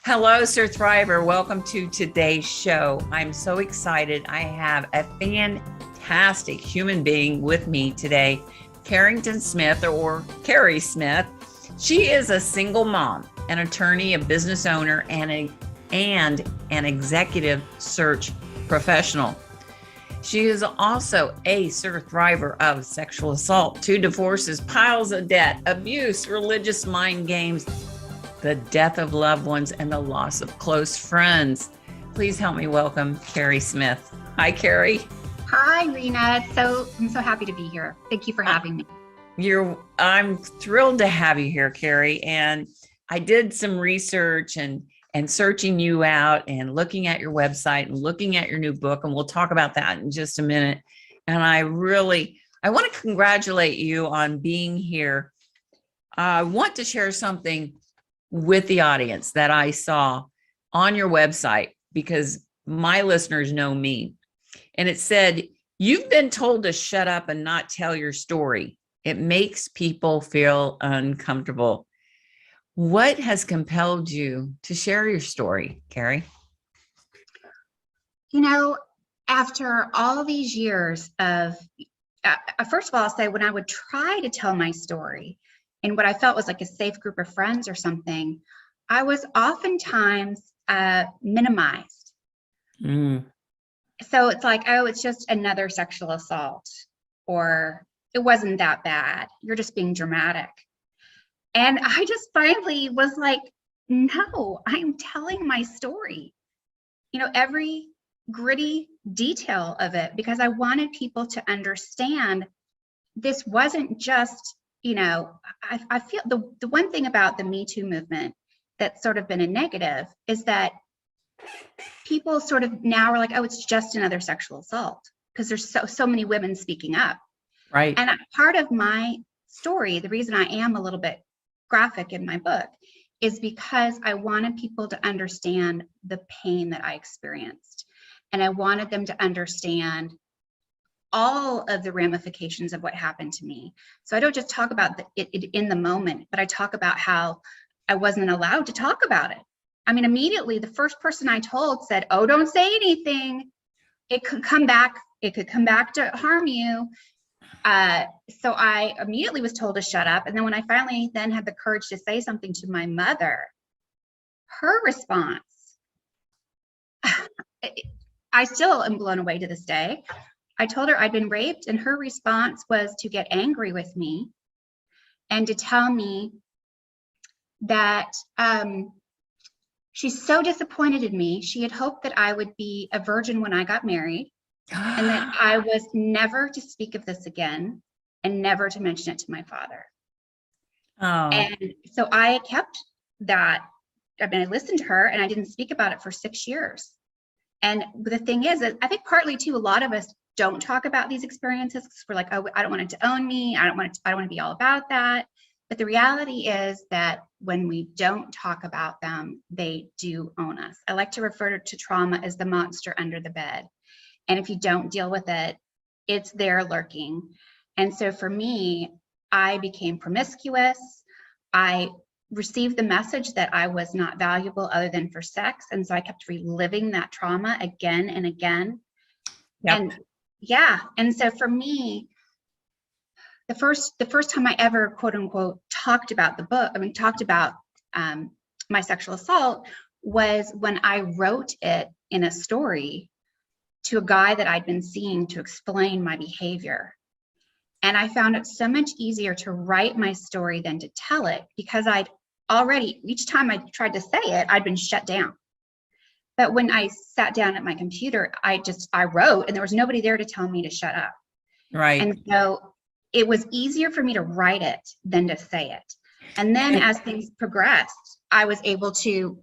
Hello, Sur-THRIVER. Welcome to today's show. I'm so excited. I have a fantastic human being with me today, Carrington Smith, or Carrie Smith. She is a single mom, an attorney, a business owner, and an executive search professional. She is also a Sur-THRIVER of sexual assault, 2 divorces, piles of debt, abuse, religious mind games, the death of loved ones, and the loss of close friends. Please help me welcome Carrie Smith. Hi, Carrie. Hi, Rena. I'm so happy to be here. Thank you for having me. I'm thrilled to have you here, Carrie. And I did some research and searching you out and looking at your website and looking at your new book, and we'll talk about that in just a minute. And I want to congratulate you on being here. I want to share something with the audience that I saw on your website, because my listeners know me. And it said, "You've been told to shut up and not tell your story. It makes people feel uncomfortable." What has compelled you to share your story, Carrie? After all these years of, first of all, I'll say when I would try to tell my story in what I felt was like a safe group of friends or something, I was oftentimes minimized. So it's like, oh, it's just another sexual assault, or it wasn't that bad. You're just being dramatic. And I just finally was like, no, I'm telling my story, every gritty detail of it, because I wanted people to understand this wasn't just, I feel the one thing about the Me Too movement that's sort of been a negative is that people sort of now are like, oh, it's just another sexual assault, because there's so many women speaking up. Right. And part of my story, the reason I am a little bit graphic in my book, is because I wanted people to understand the pain that I experienced. And I wanted them to understand all of the ramifications of what happened to me. So I don't just talk about it in the moment, but I talk about how I wasn't allowed to talk about it. I mean, immediately the first person I told said, "Oh, don't say anything. It could come back. It could come back to harm you." So I immediately was told to shut up. And then when I finally then had the courage to say something to my mother, her response, I still am blown away to this day. I told her I'd been raped, and her response was to get angry with me and to tell me that she's so disappointed in me. She had hoped that I would be a virgin when I got married, and that I was never to speak of this again and never to mention it to my father. Oh. And so I kept that. I mean, I listened to her and I didn't speak about it for 6 years. And the thing is that I think partly too, a lot of us don't talk about these experiences because we're like, oh, I don't want it to own me. I don't want to be all about that. But the reality is that when we don't talk about them, they do own us. I like to refer to trauma as the monster under the bed. And if you don't deal with it, it's there lurking. And so for me, I became promiscuous. I received the message that I was not valuable other than for sex. And so I kept reliving that trauma again and again. Yep. And yeah. And so for me, the first time I ever, quote unquote, talked about my sexual assault was when I wrote it in a story to a guy that I'd been seeing to explain my behavior. And I found it so much easier to write my story than to tell it, because I'd already, each time I tried to say it, I'd been shut down. But when I sat down at my computer, I wrote, and there was nobody there to tell me to shut up. Right. And so it was easier for me to write it than to say it. And then as things progressed, I was able to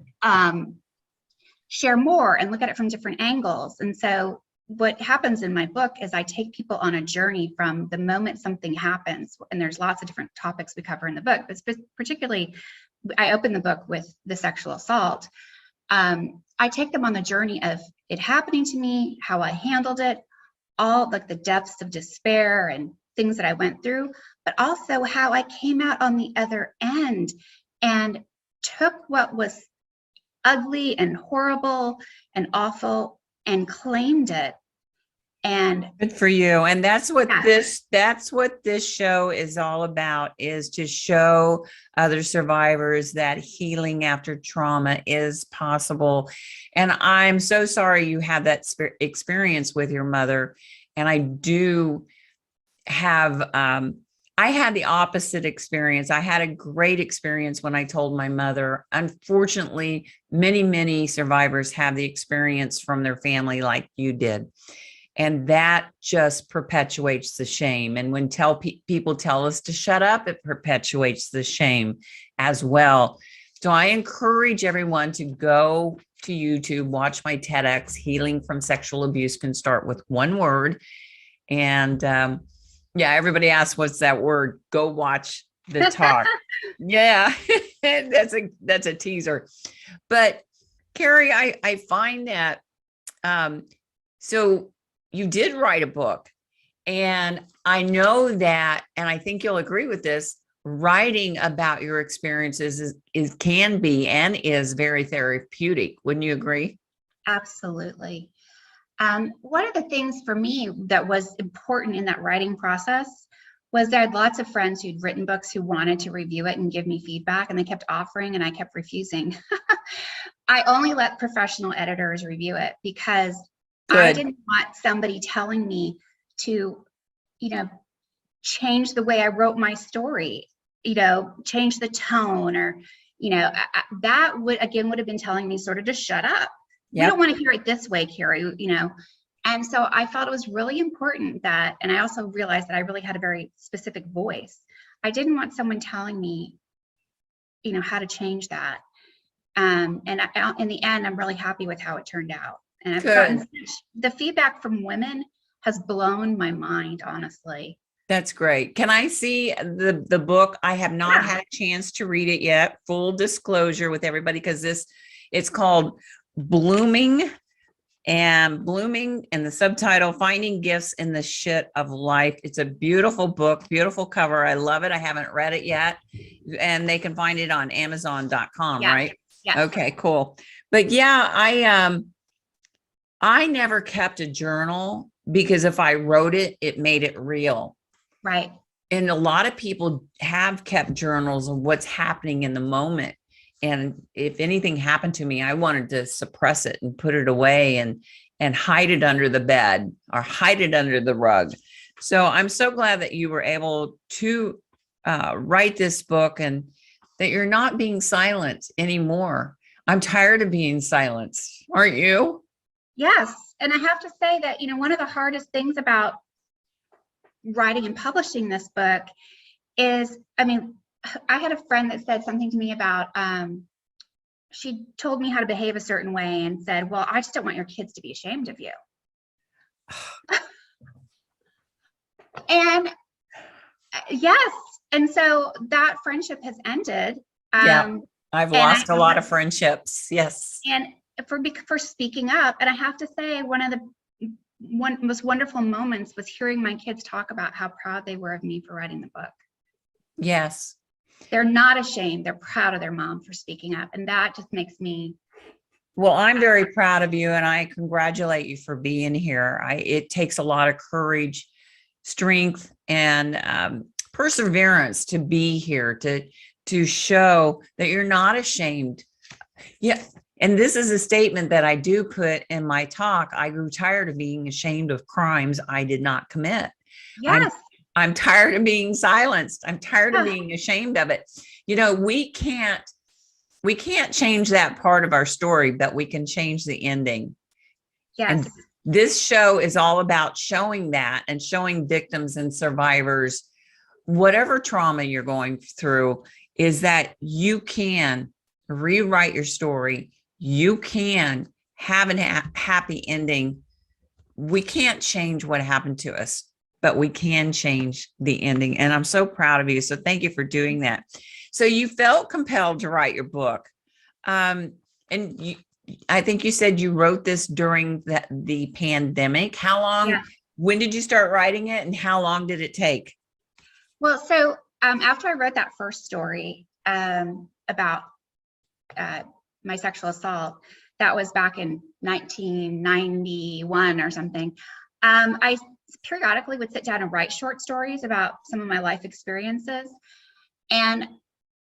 share more and look at it from different angles. And so what happens in my book is I take people on a journey from the moment something happens, and there's lots of different topics we cover in the book, but particularly I open the book with the sexual assault. I take them on the journey of it happening to me, how I handled it, all like the depths of despair and things that I went through, but also how I came out on the other end and took what was ugly and horrible and awful and claimed it. And good for you. And that's what yeah, that's what this show is all about, is to show other survivors that healing after trauma is possible. And I'm so sorry you had that experience with your mother. And I do have, I had the opposite experience. I had a great experience when I told my mother. Unfortunately, many survivors have the experience from their family like you did. And that just perpetuates the shame. And when people tell us to shut up, it perpetuates the shame as well. So I encourage everyone to go to YouTube, watch my TEDx, Healing from Sexual Abuse Can Start with One Word. And yeah, everybody asks, what's that word? Go watch the talk. Yeah, that's a teaser. But Carrie, I find that, so you did write a book, and I know that, and I think you'll agree with this, writing about your experiences can be and is very therapeutic. Wouldn't you agree? absolutely. One of the things for me that was important in that writing process was that I had lots of friends who'd written books who wanted to review it and give me feedback, and they kept offering and I kept refusing. I only let professional editors review it because I didn't want somebody telling me to, change the way I wrote my story, change the tone, or, that would have been telling me sort of to shut up. Yep. You don't want to hear it this way, Carrie, And so I felt it was really important that, and I also realized that I really had a very specific voice. I didn't want someone telling me, how to change that. And in the end, I'm really happy with how it turned out. And I've gotten the feedback from women has blown my mind, honestly. That's great. Can I see the book? I have not had a chance to read it yet. Full disclosure with everybody, because it's called Blooming, and the subtitle, Finding Gifts in the Shit of Life. It's a beautiful book, beautiful cover. I love it. I haven't read it yet. And they can find it on Amazon.com, right? Yeah. Okay, cool. But yeah, I never kept a journal because if I wrote it, it made it real. Right. And a lot of people have kept journals of what's happening in the moment. And if anything happened to me, I wanted to suppress it and put it away and hide it under the bed or hide it under the rug. So I'm so glad that you were able to write this book and that you're not being silent anymore. I'm tired of being silenced. Aren't you? Yes. And I have to say that, one of the hardest things about writing and publishing this book is, I had a friend that said something to me about, she told me how to behave a certain way and said, well, I just don't want your kids to be ashamed of you. And yes. And so that friendship has ended. Yeah, I've lost a lot of friendships. Yes. And for speaking up. And I have to say, one of the most wonderful moments was hearing my kids talk about how proud they were of me for writing the book. Yes. They're not ashamed. They're proud of their mom for speaking up. And that just makes me. Well, I'm very proud of you, and I congratulate you for being here. It takes a lot of courage, strength, and perseverance to be here, to show that you're not ashamed. Yeah. And this is a statement that I do put in my talk. I grew tired of being ashamed of crimes I did not commit. Yes. I'm tired of being silenced. I'm tired of being ashamed of it. We can't change that part of our story, but we can change the ending. Yes. And this show is all about showing that and showing victims and survivors, whatever trauma you're going through, is that you can rewrite your story. You can have a happy ending. We can't change what happened to us, but we can change the ending. And I'm so proud of you. So thank you for doing that. So you felt compelled to write your book. And I think you said you wrote this during the pandemic. How long, when did you start writing it, and how long did it take? Well, so after I wrote that first story about my sexual assault, that was back in 1991 or something. I periodically would sit down and write short stories about some of my life experiences. And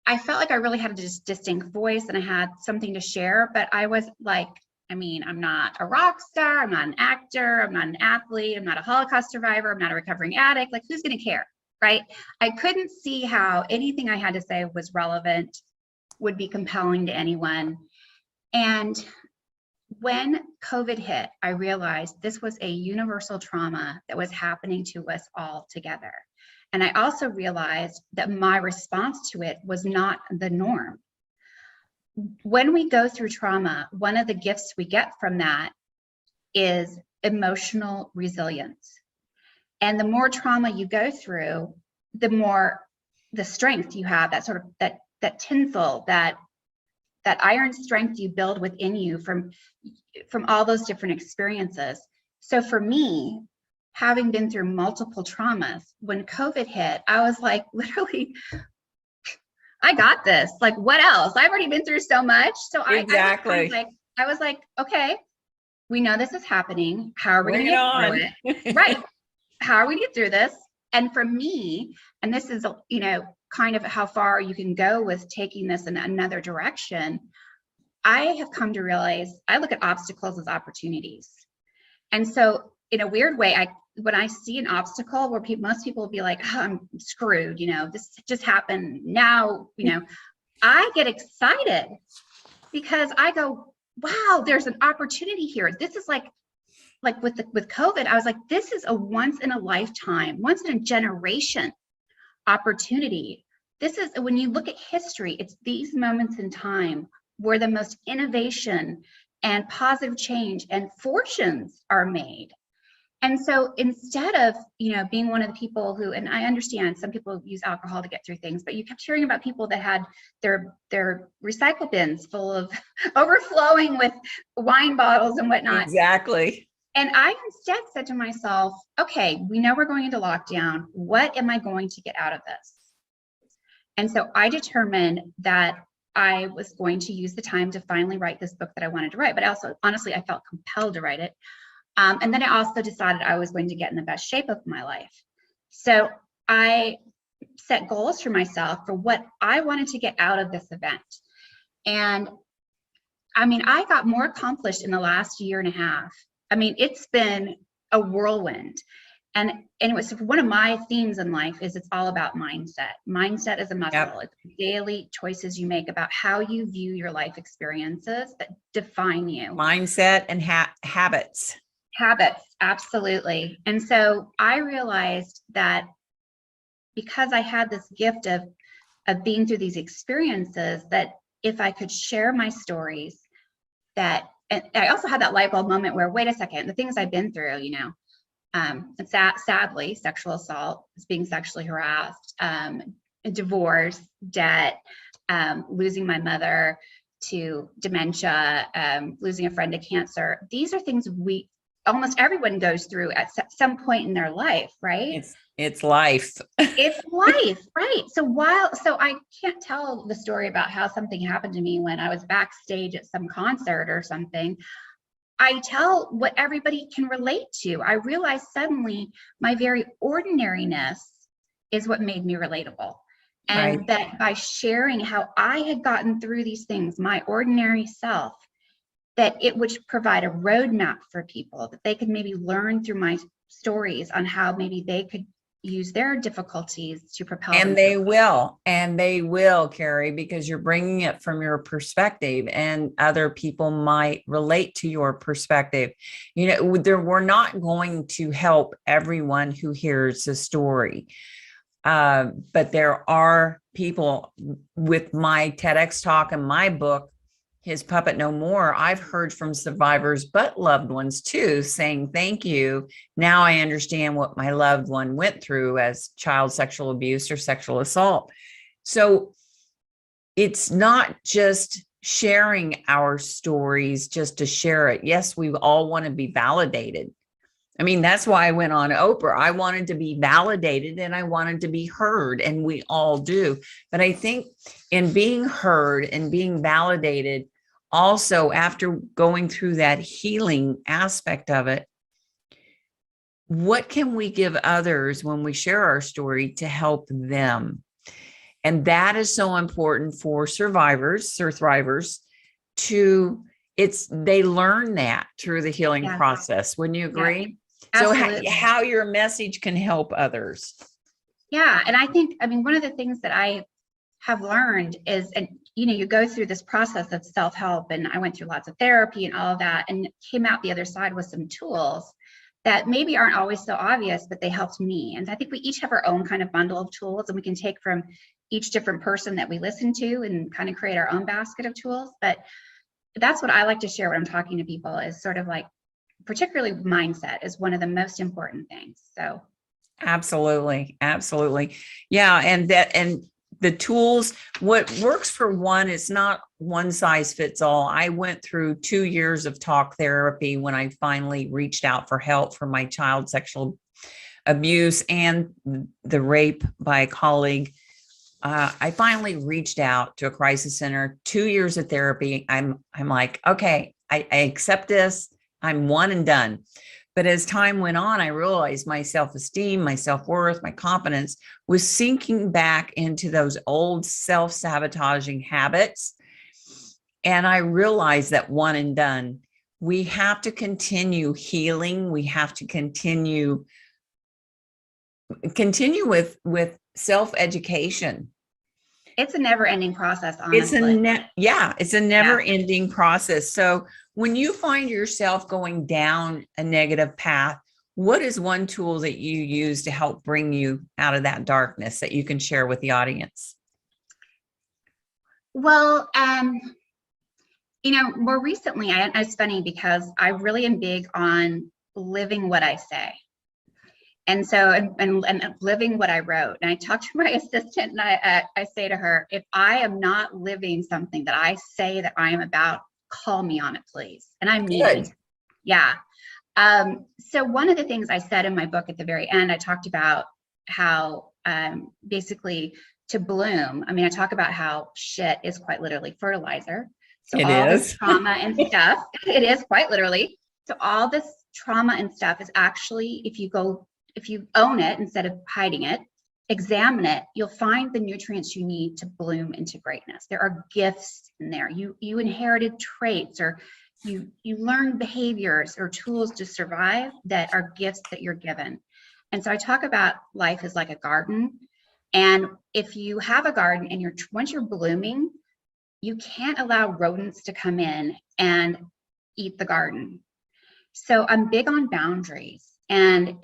I felt like I really had a distinct voice and I had something to share, but I was like, I mean, I'm not a rock star, I'm not an actor, I'm not an athlete, I'm not a Holocaust survivor, I'm not a recovering addict. Like, who's going to care, right? I couldn't see how anything I had to say was relevant, would be compelling to anyone. And when COVID hit, I realized this was a universal trauma that was happening to us all together. And I also realized that my response to it was not the norm. When we go through trauma, one of the gifts we get from that is emotional resilience. And the more trauma you go through, the more the strength you have, that sort of that tinsel, that iron strength you build within you from all those different experiences. So for me, having been through multiple traumas, when COVID hit, I was like, literally, I got this. Like, what else? I've already been through so much. So exactly. I was like, okay, we know this is happening. How are we going to get through it? Right. How are we going to get through this? And for me, and this is, kind of how far you can go with taking this in another direction, I have come to realize I look at obstacles as opportunities. And so in a weird way, when I see an obstacle where most people will be like, oh, I'm screwed, this just happened now, I get excited because I go, wow, there's an opportunity here. This is like with COVID, I was like, this is a once in a lifetime, once in a generation opportunity. This is, when you look at history, it's these moments in time where the most innovation and positive change and fortunes are made. And so instead of, being one of the people who, and I understand some people use alcohol to get through things, but you kept hearing about people that had their recycle bins full of overflowing with wine bottles and whatnot. Exactly. And I instead said to myself, okay, we know we're going into lockdown. What am I going to get out of this? And so I determined that I was going to use the time to finally write this book that I wanted to write, but also, honestly, I felt compelled to write it. And then I also decided I was going to get in the best shape of my life. So I set goals for myself for what I wanted to get out of this event. And I mean, I got more accomplished in the last year and a half. I mean, it's been a whirlwind. And anyway, so one of my themes in life is it's all about mindset. Mindset is a muscle. Yep. It's daily choices you make about how you view your life experiences that define you. Mindset and habits. Habits, absolutely. And so I realized that because I had this gift of being through these experiences, that if I could share my stories, and I also had that light bulb moment where, wait a second, the things I've been through, sadly, sexual assault, being sexually harassed, divorce, debt, losing my mother to dementia, losing a friend to cancer. These are things almost everyone goes through at some point in their life, right? It's life. It's life, right? So I can't tell the story about how something happened to me when I was backstage at some concert or something. I tell what everybody can relate to. I realized suddenly my very ordinariness is what made me relatable. And right. That by sharing how I had gotten through these things, my ordinary self, that it would provide a roadmap for people, that they could maybe learn through my stories on how maybe they could use their difficulties to propel and themselves. They will, Carrie, because you're bringing it from your perspective and other people might relate to your perspective. We're not going to help everyone who hears the story. But there are people with my TEDx talk and my book, His Puppet No More. I've heard from survivors, but loved ones too, saying, thank you. Now I understand what my loved one went through as child sexual abuse or sexual assault. So it's not just sharing our stories just to share it. Yes, we all want to be validated. I mean, that's why I went on Oprah. I wanted to be validated and I wanted to be heard, and we all do. But I think in being heard and being validated, also, after going through that healing aspect of it, what can we give others when we share our story to help them? And that is so important for survivors, Sur-THRIVERs, they learn that through the healing process. Wouldn't you agree? Yeah, so how your message can help others. Yeah. And I mean, one of the things that I have learned is, and you go through this process of self-help, and I went through lots of therapy and all of that, and came out the other side with some tools that maybe aren't always so obvious, but they helped me. And I think we each have our own kind of bundle of tools, and we can take from each different person that we listen to and kind of create our own basket of tools. But that's what I like to share when I'm talking to people, is sort of like, particularly mindset is one of the most important things. So absolutely. Yeah. And the tools, what works for one is not one size fits all. I went through 2 years of talk therapy when I finally reached out for help for my child sexual abuse and the rape by a colleague. I finally reached out to a crisis center. 2 years of therapy. I'm like, okay, I accept this. I'm one and done. But as time went on, I realized my self-esteem, my self-worth, my confidence was sinking back into those old self-sabotaging habits. And I realized that one and done, we have to continue healing. We have to continue with self-education. It's a never-ending process, honestly. It's a never-ending process. So when you find yourself going down a negative path, what is one tool that you use to help bring you out of that darkness that you can share with the audience? Well, more recently, it's funny because I really am big on living what I say. And so, and living what I wrote. And I talked to my assistant, and I say to her, if I am not living something that I say that I am about, call me on it, please. And I mean it. Yeah. So one of the things I said in my book at the very end, I talked about how basically to bloom. I mean, I talk about how shit is quite literally fertilizer. So this trauma and stuff, it is quite literally. So all this trauma and stuff is actually, if you own it instead of hiding it, examine it, you'll find the nutrients you need to bloom into greatness. There are gifts in there. You inherited traits, or you learned behaviors or tools to survive that are gifts that you're given. And so I talk about life as like a garden. And if you have a garden and once you're blooming, you can't allow rodents to come in and eat the garden. So I'm big on boundaries, and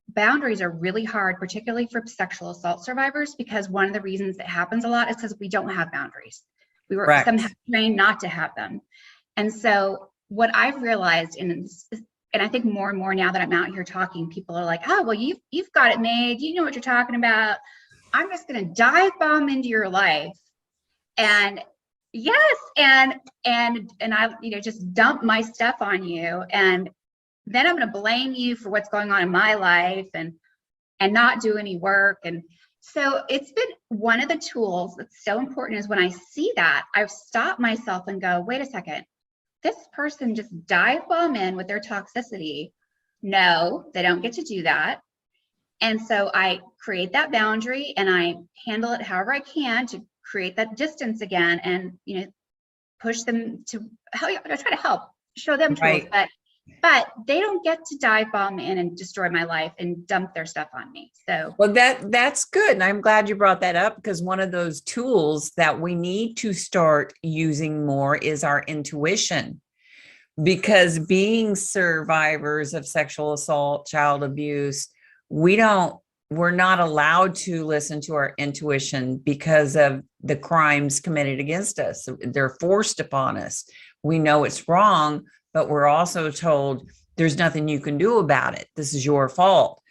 boundaries are really hard, particularly for sexual assault survivors, because one of the reasons it happens a lot is because we don't have boundaries. We were somehow trained not to have them. And so what I've realized, and I think more and more now that I'm out here talking, people are like, oh, well, you've got it made. You know what you're talking about. I'm just going to dive bomb into your life. And yes, and I, just dump my stuff on you. And then I'm going to blame you for what's going on in my life and not do any work. And so it's been one of the tools that's so important, is when I see that, I've stopped myself and go, wait a second, this person just dive bomb in with their toxicity. No, they don't get to do that. And so I create that boundary, and I handle it however I can to create that distance again, and push them to help. I try to help, show them tools, but they don't get to dive bomb in and destroy my life and dump their stuff on me. So, well, that's good. And I'm glad you brought that up, because one of those tools that we need to start using more is our intuition, because being survivors of sexual assault, child abuse, we're not allowed to listen to our intuition because of the crimes committed against us. They're forced upon us. We know it's wrong, but we're also told there's nothing you can do about it. This is your fault.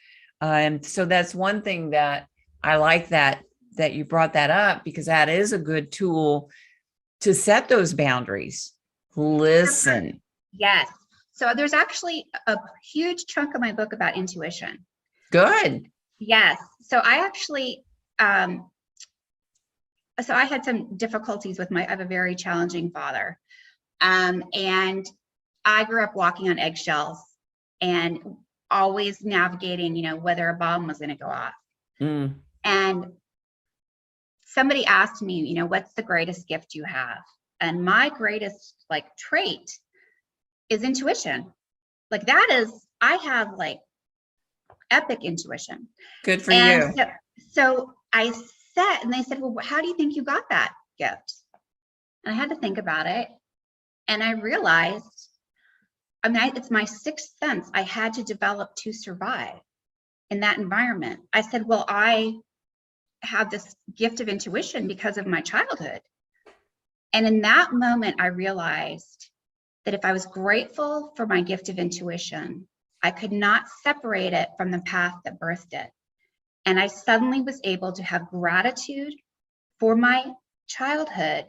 And so that's one thing that I like that you brought that up, because that is a good tool to set those boundaries. Listen. Yes. So there's actually a huge chunk of my book about intuition. Good. Yes. So I actually, so I had some difficulties with I have a very challenging father. And I grew up walking on eggshells and always navigating, whether a bomb was going to go off. Mm. And somebody asked me, what's the greatest gift you have? And my greatest trait is intuition. I have epic intuition. Good for you. So I said, and they said, well, how do you think you got that gift? And I had to think about it. And I realized, it's my sixth sense I had to develop to survive in that environment. I said, well, I have this gift of intuition because of my childhood. And in that moment, I realized that if I was grateful for my gift of intuition, I could not separate it from the path that birthed it. And I suddenly was able to have gratitude for my childhood.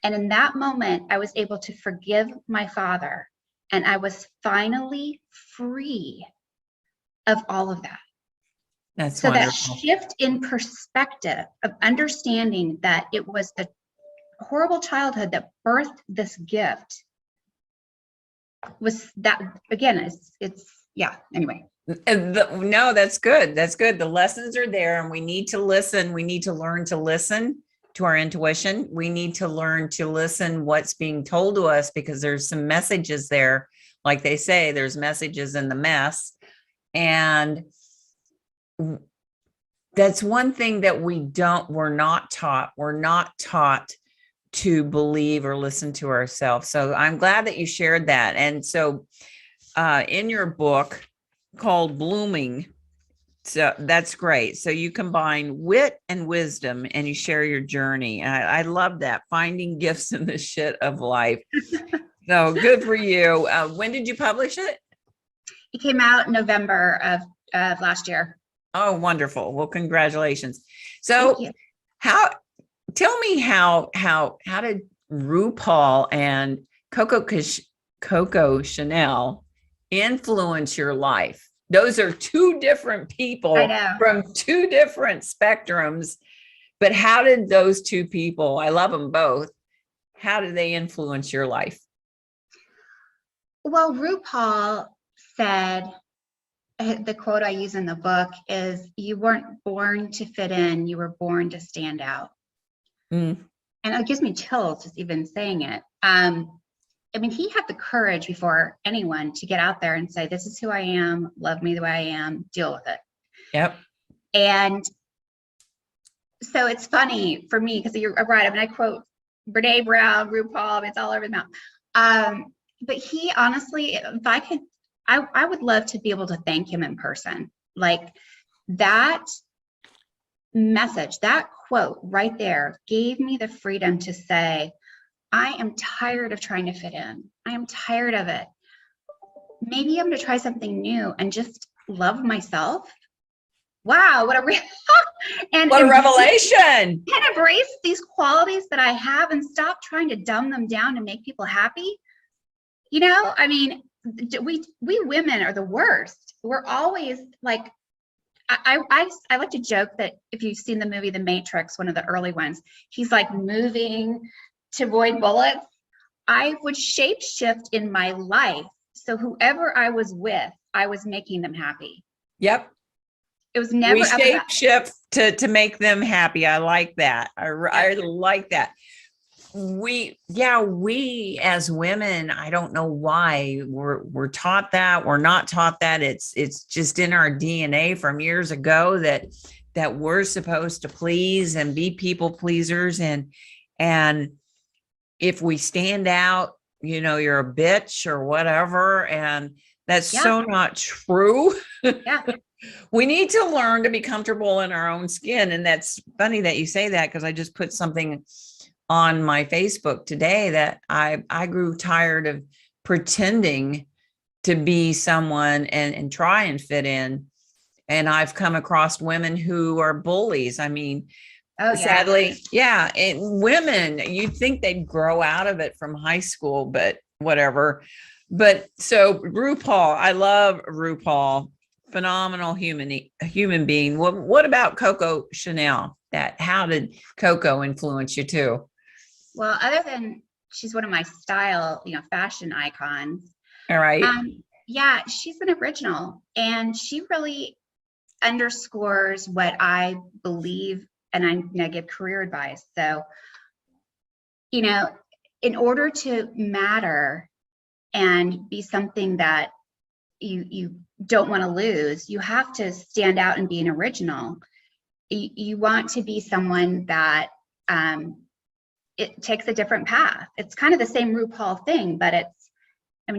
And in that moment, I was able to forgive my father. And I was finally free of all of that. That's so wonderful. That shift in perspective of understanding that it was the horrible childhood that birthed this gift was that, again, anyway. No, that's good. That's good. The lessons are there and we need to listen. We need to learn to listen to our intuition. We need to learn to listen what's being told to us, because there's some messages there. Like they say, there's messages in the mess. And that's one thing that we're not taught. We're not taught to believe or listen to ourselves. So I'm glad that you shared that. And so in your book called Blooming, so that's great. So you combine wit and wisdom and you share your journey. I love that, finding gifts in the shit of life. So good for you. When did you publish it? It came out in November of last year. Oh, wonderful. Well, congratulations. So tell me how did RuPaul and Coco Chanel influence your life? Those are two different people from two different spectrums, but how did those two people, I love them both, how did they influence your life? Well, RuPaul said, the quote I use in the book is, you weren't born to fit in, you were born to stand out. And it gives me chills just even saying it. He had the courage before anyone to get out there and say, this is who I am, love me the way I am, deal with it. Yep. And so it's funny for me, because you're right. I quote Brene Brown, RuPaul, it's all over the mouth. But he honestly, if I could, I would love to be able to thank him in person. Like that message, that quote right there gave me the freedom to say, I am tired of trying to fit in. I am tired of it. Maybe I'm going to try something new and just love myself. Wow, what a revelation. And embrace these qualities that I have and stop trying to dumb them down to make people happy. We women are the worst. We're always like, I like to joke that if you've seen the movie The Matrix, one of the early ones, he's like moving to avoid bullets. I would shape shift in my life. So whoever I was with, I was making them happy. Yep. It was never. We shape shift to make them happy. I like that. I like that. We as women, I don't know why we're taught that. We're not taught that. It's just in our DNA from years ago that we're supposed to please and be people pleasers. And if we stand out, you're a bitch or whatever. And that's so not true. Yeah. We need to learn to be comfortable in our own skin. And that's funny that you say that, because I just put something on my Facebook today that I grew tired of pretending to be someone and try and fit in. And I've come across women who are bullies. Sadly, and women, you'd think they'd grow out of it from high school, but whatever. But so RuPaul, I love RuPaul, phenomenal human being. What about Coco Chanel? How did Coco influence you too? Well, other than she's one of my style, fashion icons. All right. Yeah, she's an original, and she really underscores what I believe, and I give career advice. So, in order to matter and be something that you don't want to lose, you have to stand out and be an original. You want to be someone that it takes a different path. It's kind of the same RuPaul thing, but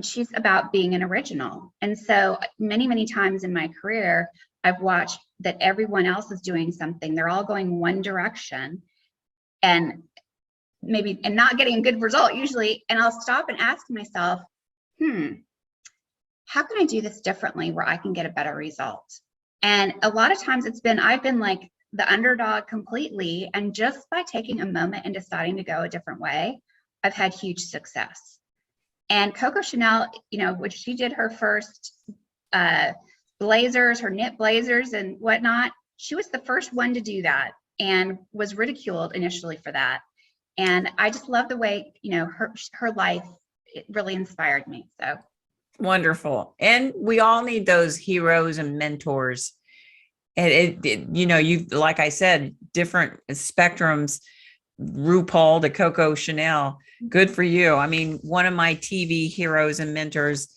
she's about being an original. And so many, many times in my career, I've watched that everyone else is doing something. They're all going one direction and not getting a good result usually. And I'll stop and ask myself, how can I do this differently where I can get a better result? And a lot of times I've been like the underdog completely. And just by taking a moment and deciding to go a different way, I've had huge success. And Coco Chanel, which she did her first blazers, her knit blazers and whatnot, she was the first one to do that and was ridiculed initially for that. And I just love the way, her life, it really inspired me. So wonderful. And we all need those heroes and mentors. And you, like I said, different spectrums, RuPaul to Coco Chanel. Good for you. I mean, one of my TV heroes and mentors,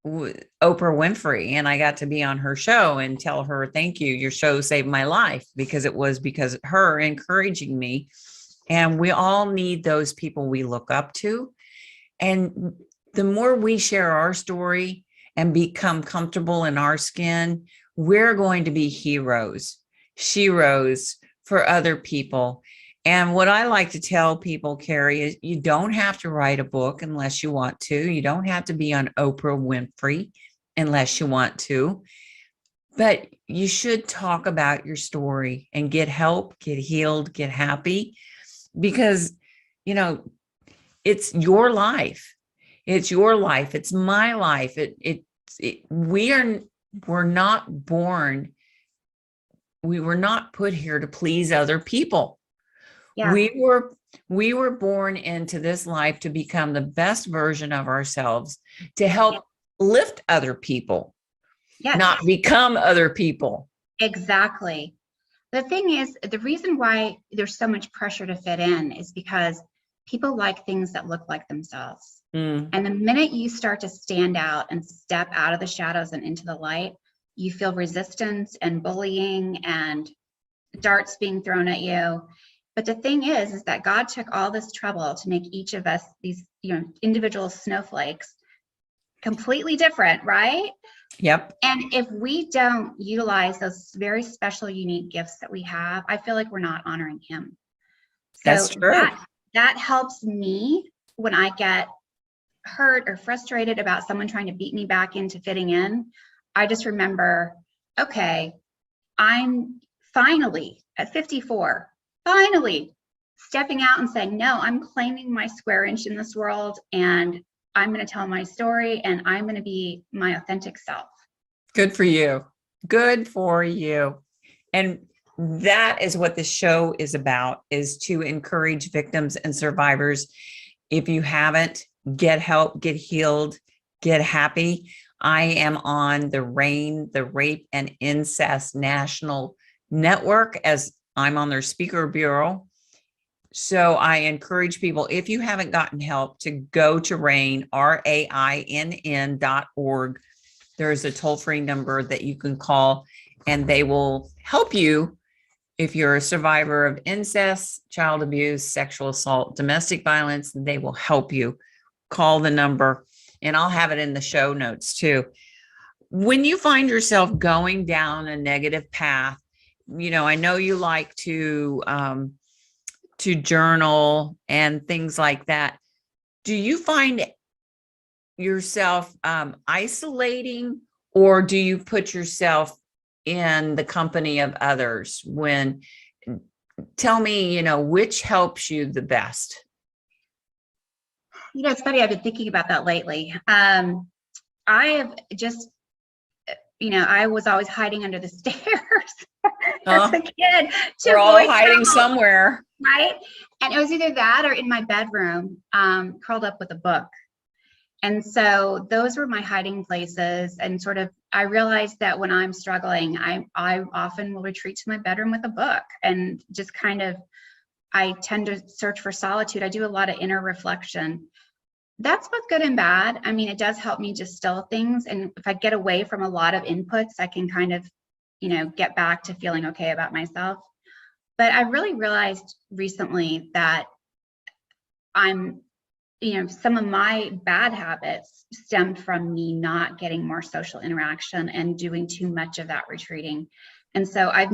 Oprah Winfrey, and I got to be on her show and tell her, thank you. Your show saved my life, because it was because of her encouraging me. And we all need those people we look up to. And the more we share our story and become comfortable in our skin, we're going to be heroes, sheroes for other people. And what I like to tell people, Carrie, is you don't have to write a book unless you want to. You don't have to be on Oprah Winfrey unless you want to. But you should talk about your story and get help, get healed, get happy, because, it's your life. It's your life. It's my life. We're not born. We were not put here to please other people. yeah. We were born into this life to become the best version of ourselves, to help lift other people, not become other people. Exactly. The thing is, the reason why there's so much pressure to fit in is because people like things that look like themselves. And the minute you start to stand out and step out of the shadows and into the light, you feel resistance and bullying and darts being thrown at you. But the thing is that God took all this trouble to make each of us these, individual snowflakes, completely different, right? Yep. And if we don't utilize those very special, unique gifts that we have, I feel like we're not honoring him. So that's true. That helps me when I get hurt or frustrated about someone trying to beat me back into fitting in. I just remember, okay, I'm finally at 54, finally stepping out and saying, no, I'm claiming my square inch in this world, and I'm going to tell my story, and I'm going to be my authentic self. Good for you. Good for you. And that is what the show is about, is to encourage victims and survivors. If you haven't, get help, get healed, get happy. I am on the RAINN, the Rape and Incest National Network, as I'm on their speaker bureau. So I encourage people, if you haven't gotten help, to go to RAINN, RAINN.org. There's a toll-free number that you can call, and they will help you if you're a survivor of incest, child abuse, sexual assault, domestic violence. They will help you. Call the number, and I'll have it in the show notes too. When you find yourself going down a negative path, I know you like to journal and things like that. Do you find yourself isolating, or do you put yourself in the company of others? Tell me, which helps you the best? It's funny. I've been thinking about that lately. I have just, I was always hiding under the stairs as a kid. We're all hiding somewhere. Right. And it was either that or in my bedroom, curled up with a book. And so those were my hiding places. And sort of, I realized that when I'm struggling, I often will retreat to my bedroom with a book and just kind of, I tend to search for solitude. I do a lot of inner reflection. That's both good and bad. I mean, it does help me just still things. And if I get away from a lot of inputs, I can kind of, get back to feeling okay about myself. But I really realized recently that some of my bad habits stemmed from me not getting more social interaction and doing too much of that retreating. And so I've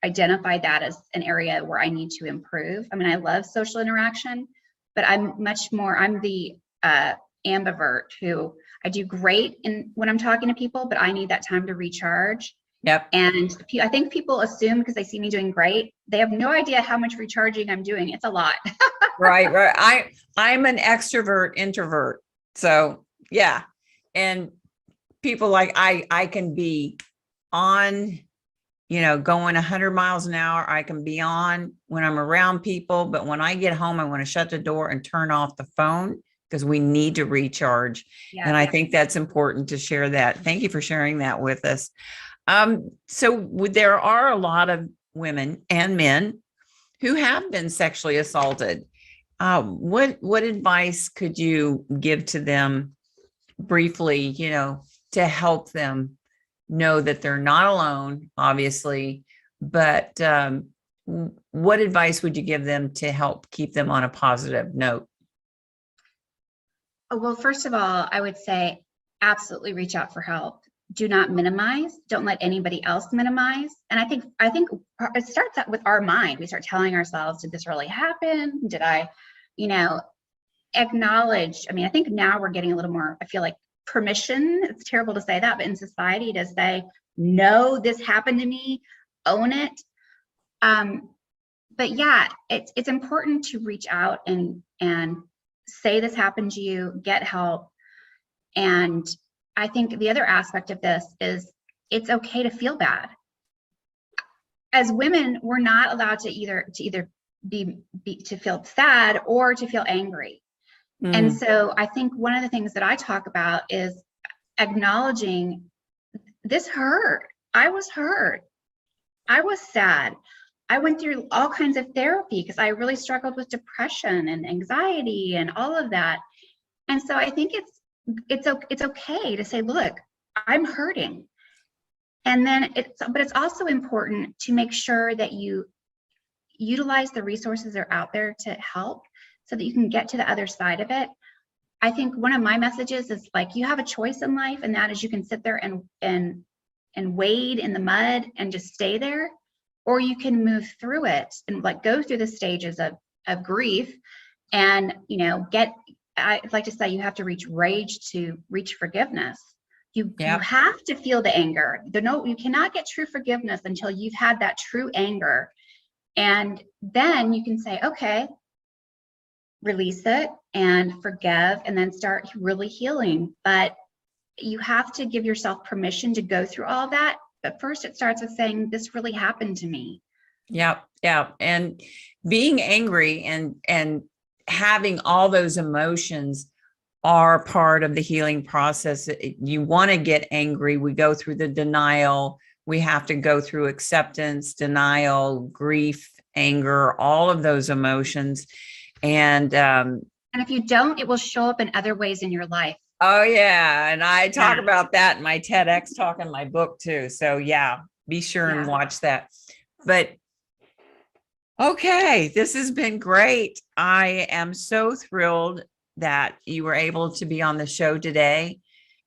identified that as an area where I need to improve. I mean, I love social interaction, but I'm the ambivert who I do great when I'm talking to people, but I need that time to recharge. Yep. And I think people assume because they see me doing great, they have no idea how much recharging I'm doing. It's a lot. Right. I'm an extrovert introvert. So yeah. And people I can be on, going 100 miles an hour. I can be on when I'm around people, but when I get home, I want to shut the door and turn off the phone because we need to recharge. Yeah. And I think that's important to share that. Thank you for sharing that with us. So there are a lot of women and men who have been sexually assaulted. What advice could you give to them briefly, to help them know that they're not alone, obviously, but what advice would you give them to help keep them on a positive note? Well, first of all, I would say absolutely reach out for help. Do not minimize. Don't let anybody else minimize. And I think it starts out with our mind. We start telling ourselves, did this really happen? Did I, acknowledge? I mean, I think now we're getting a little more, I feel like, permission. It's terrible to say that, but in society to say, no, this happened to me, own it. But yeah, it's important to reach out and say this happened to you, get help. And I think the other aspect of this is it's okay to feel bad. As women, we're not allowed to either to feel sad or to feel angry. And so I think one of the things that I talk about is acknowledging this hurt. I was hurt. I was sad. I went through all kinds of therapy because I really struggled with depression and anxiety and all of that. And so I think it's okay to say, look, I'm hurting. And then but it's also important to make sure that you utilize the resources that are out there to help so that you can get to the other side of it. I think one of my messages is like, you have a choice in life, and that is you can sit there and wade in the mud and just stay there, or you can move through it and go through the stages of grief and, I like to say you have to reach rage to reach forgiveness. You have to feel the anger. You cannot get true forgiveness until you've had that true anger. And then you can say, okay, release it and forgive, and then start really healing. But you have to give yourself permission to go through all of that. But first it starts with saying, this really happened to me. Yeah. And being angry and having all those emotions are part of the healing process. You want to get angry. We go through the denial. We have to go through acceptance, denial, grief, anger, all of those emotions. And if you don't, it will show up in other ways in your life. Oh yeah. And I talk about that in my TEDx talk in my book too. So yeah, be sure and watch that. But okay, this has been great. I am so thrilled that you were able to be on the show today.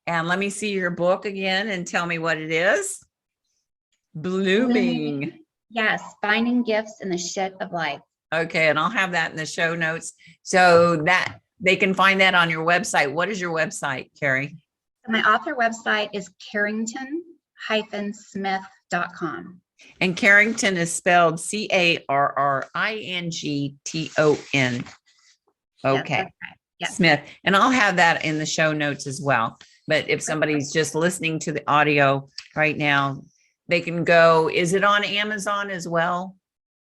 And let me see your book again and tell me what it is. Blooming. Yes, finding gifts in the shit of life. Okay, and I'll have that in the show notes so that they can find that on your website. What is your website, Carrie? My author website is Carrington-Smith.com. And Carrington is spelled Carrington. Okay. Yes, right. Yes. Smith. And I'll have that in the show notes as well. But if somebody's just listening to the audio right now, they can go. Is it on Amazon as well?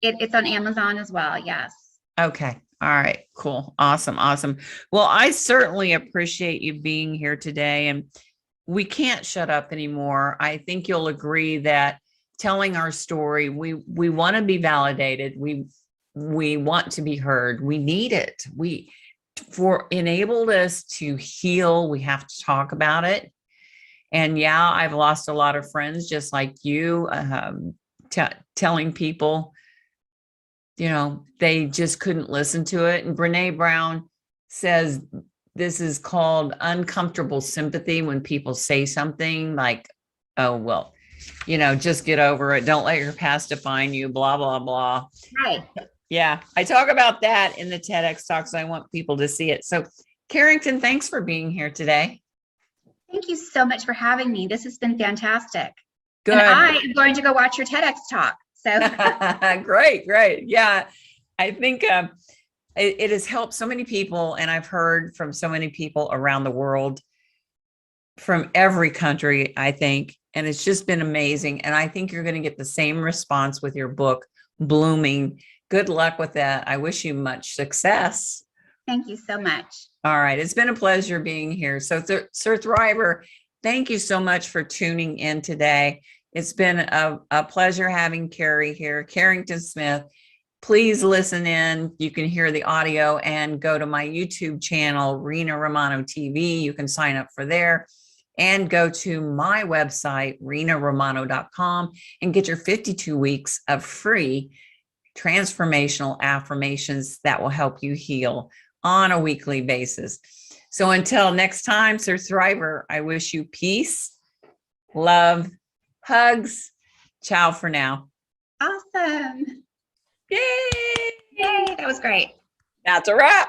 It's on Amazon as well. Yes. Okay. All right. Cool. Awesome. Awesome. Well, I certainly appreciate you being here today, and we can't shut up anymore. I think you'll agree that telling our story, we want to be validated. We want to be heard. We need it. For enabled us to heal, we have to talk about it. And yeah, I've lost a lot of friends just like you, telling people, they just couldn't listen to it. And Brene Brown says this is called uncomfortable sympathy, when people say something like, oh, well, just get over it. Don't let your past define you, blah, blah, blah. Right. Yeah. I talk about that in the TEDx talks. I want people to see it. So Carrington, thanks for being here today. Thank you so much for having me. This has been fantastic. Good. And I am going to go watch your TEDx talk. So great. Yeah. I think it has helped so many people. And I've heard from so many people around the world, from every country, I think. And it's just been amazing. And I think you're going to get the same response with your book, Blooming. Good luck with that. I wish you much success. Thank you so much. All right. It's been a pleasure being here. So Sur-THRIVER, thank you so much for tuning in today. It's been a pleasure having Carrie here, Carrington Smith. Please listen in. You can hear the audio and go to my YouTube channel, Rena Romano TV. You can sign up for there and go to my website, renaromano.com, and get your 52 weeks of free transformational affirmations that will help you heal on a weekly basis. So until next time, Sur-THRIVER, I wish you peace, love, hugs. Ciao for now. Awesome. Yay! Yay, that was great. That's a wrap.